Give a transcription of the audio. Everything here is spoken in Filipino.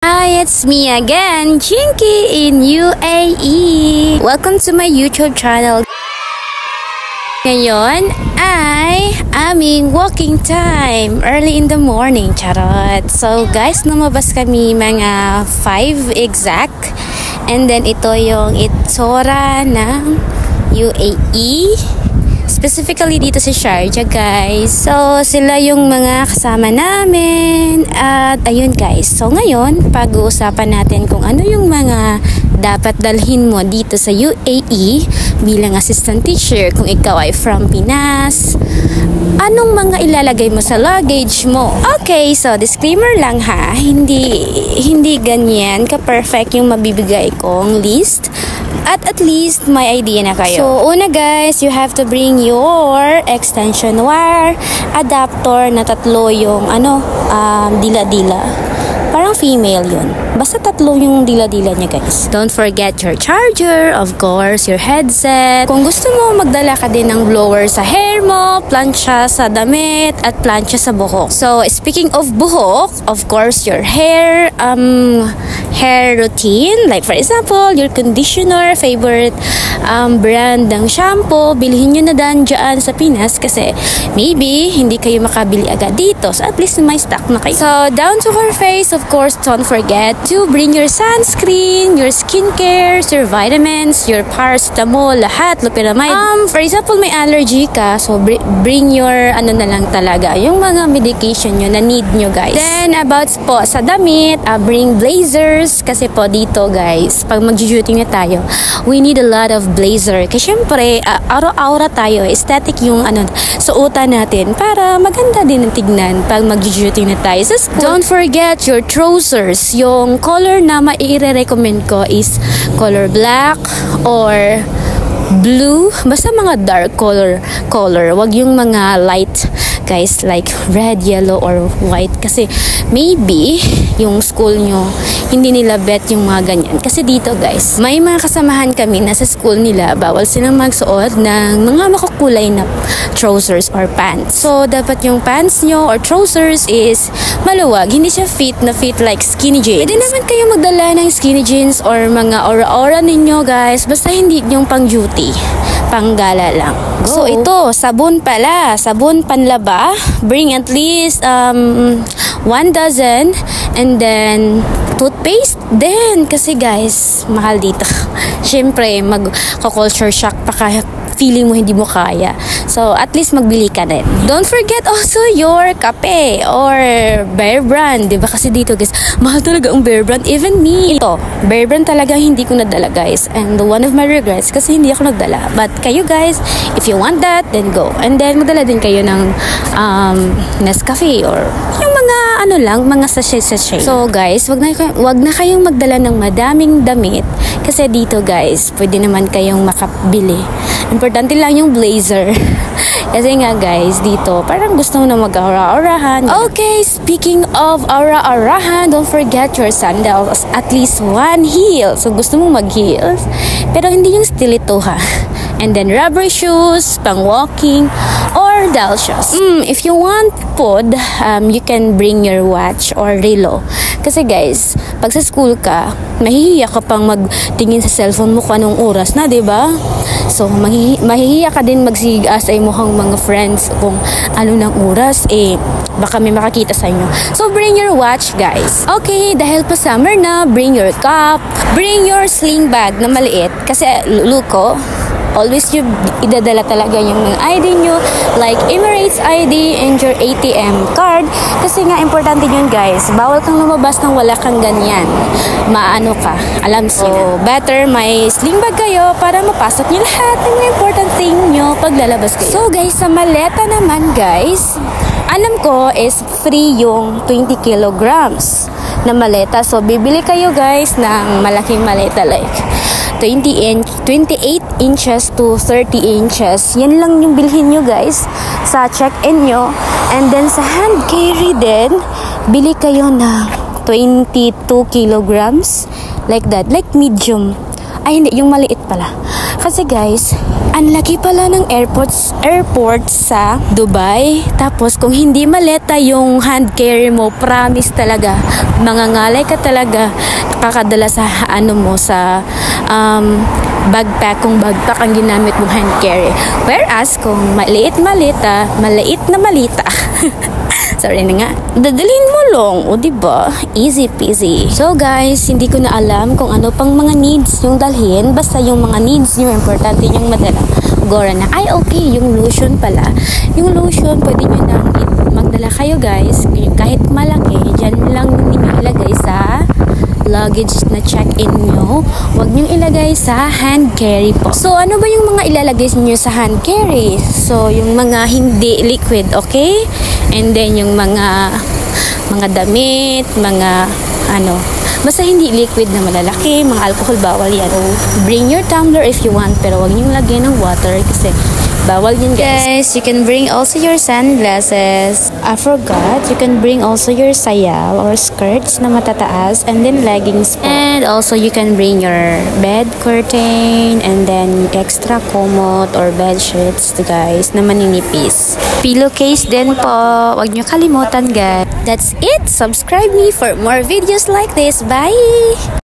Hi, it's me again, Chinky in UAE. Welcome to my YouTube channel. Ngayon ay aming walking time early in the morning, charot. So guys, lumabas kami mga 5 exact. And then ito yung itsura ng UAE. Specifically dito sa Sharjah, guys. So, sila yung mga kasama namin. At, ayun guys. So, ngayon, pag-uusapan natin kung ano yung mga dapat dalhin mo dito sa UAE bilang assistant teacher. Kung ikaw ay from Pinas, anong mga ilalagay mo sa luggage mo? Okay, so, disclaimer lang ha. Hindi ganyan ka-perfect yung mabibigay kong list. At least may idea na kayo. So, una guys, you have to bring your extension wire, adapter na tatlo yung dila-dila. Parang female yun. Basta tatlo yung dila-dila niya guys. Don't forget your charger, of course, your headset. Kung gusto mo, magdala ka din ng blower sa hair mo, plancha sa damit, at plancha sa buhok. So, speaking of buhok, of course, your hair routine. Like for example, your conditioner, favorite brand ng shampoo, bilhin nyo na dyan sa Pinas kasi maybe hindi kayo makabili agad dito. So, at least may stock na kayo. So, down to her face, of course, don't forget to bring your sunscreen, your skincare, your vitamins, your paracetamol, lahat, loperamide. For example, may allergy ka, so bring your na lang talaga, yung mga medication nyo na need nyo guys. Then, about po sa damit, bring blazers, kasi po dito guys, pag mag-duty na tayo, we need a lot of blazer. Kasi syempre, aura tayo, aesthetic yung suotan natin para maganda din ang tignan pag mag-duty na tayo sa school. Don't forget your trousers. Yung color na mai-recommend ko is color black or blue. Basta mga dark color. Wag yung mga light guys, like red, yellow, or white. Kasi maybe yung school nyo, hindi nila bet yung mga ganyan. Kasi dito guys, may mga kasamahan kami na sa school nila, bawal silang magsuot ng mga makukulay na trousers or pants. So, dapat yung pants nyo or trousers is maluwag. Hindi siya fit like skinny jeans. Pwede naman kayo magdala ng skinny jeans or mga aura-aura ninyo guys. Basta hindi yung pang duty. Panggala lang. Go. So, ito, sabon pala. Sabon panlaba. Bring at least 1 dozen. And then, toothpaste din. Kasi guys, mahal dito. Siyempre, mag-culture shock pa kaya feeling mo hindi mo kaya. So, at least magbili ka din. Don't forget also your kape or Bear Brand. Diba kasi dito guys, mahal talaga ang Bear Brand. Even me. Ito, Bear Brand talaga hindi ko nadala guys. And one of my regrets kasi hindi ako nagdala. But kayo guys, if you want that, then go. And then magdala din kayo ng Nescafe or yung mga mga sachet. So guys, wag na kayong magdala ng madaming damit kasi dito guys, pwede naman kayong makabili. Importante lang yung blazer. Kasi nga guys, dito parang gusto mo na mag-aura-aurahan. Okay, speaking of aura-aurahan, don't forget your sandals. At least 1 heel. So gusto mo mag-heels, pero hindi yung stiletto ha. And then rubber shoes, pang walking, or doll shoes. If you want food, you can bring your watch or relo. Kasi guys, pag sa school ka, mahihiya ka pang magtingin sa cellphone mo kung anong oras na, diba? So, mahihiya ka din magsigas ay mukhang mga friends kung ano ng oras, baka may makakita sa inyo. So, bring your watch, guys. Okay, dahil pa summer na, bring your cup, bring your sling bag na maliit. Kasi, luko, always yung idadala talaga yung ID nyo, like Emirates ID and your ATM card. Kasi nga, importante yun guys. Bawal kang lumabas nang wala kang ganyan. Maano ka, alam siya. So, better may sling bag kayo para mapasok nyo lahat ng mga important thing nyo pag lalabas kayo. So guys, sa maleta naman guys, alam ko is free yung 20 kilograms na maleta. So, bibili kayo guys ng malaking maleta like 28 inches to 30 inches. Yan lang yung bilhin nyo guys sa check-in nyo. And then sa hand carry din, bili kayo na 22 kilograms. Like that. Like medium. Ay, hindi. Yung maliit pala. Kasi guys, ang laki pala ng airport sa Dubai. Tapos, kung hindi maleta yung hand carry mo, promise talaga, mangangalay ka talaga. Kakadala sa sa backpack, kung backpack ang ginamit mong hand carry. Whereas, kung maliit na malita, sorry na nga, dadalhin mo lang, o diba? Easy peasy. So guys, hindi ko na alam kung ano pang mga needs yung dalhin. Basta yung mga needs nyo, importante yung madala. Gora na, ay okay, yung lotion pala. Yung lotion, pwede nyo na magdala kayo guys. Kahit malaki, dyan lang ninyo ilagay sa luggage na check-in nyo. Huwag nyo ilagay sa hand carry po. So, ano ba yung mga ilalagay nyo sa hand carry? So, yung mga hindi liquid, okay? And then, yung mga damit, basta hindi liquid na malalaki, mga alcohol, bawal yan. So, bring your tumbler if you want, pero huwag nyo lagyan ng water kasi bawal yun guys. You can bring also your sunglasses. I forgot, you can bring also your sayal or skirts na matataas and then leggings po. And also you can bring your bed curtain and then extra komot or bed sheets guys na maninipis. Pillowcase din po. Huwag nyo kalimutan guys. That's it. Subscribe me for more videos like this. Bye!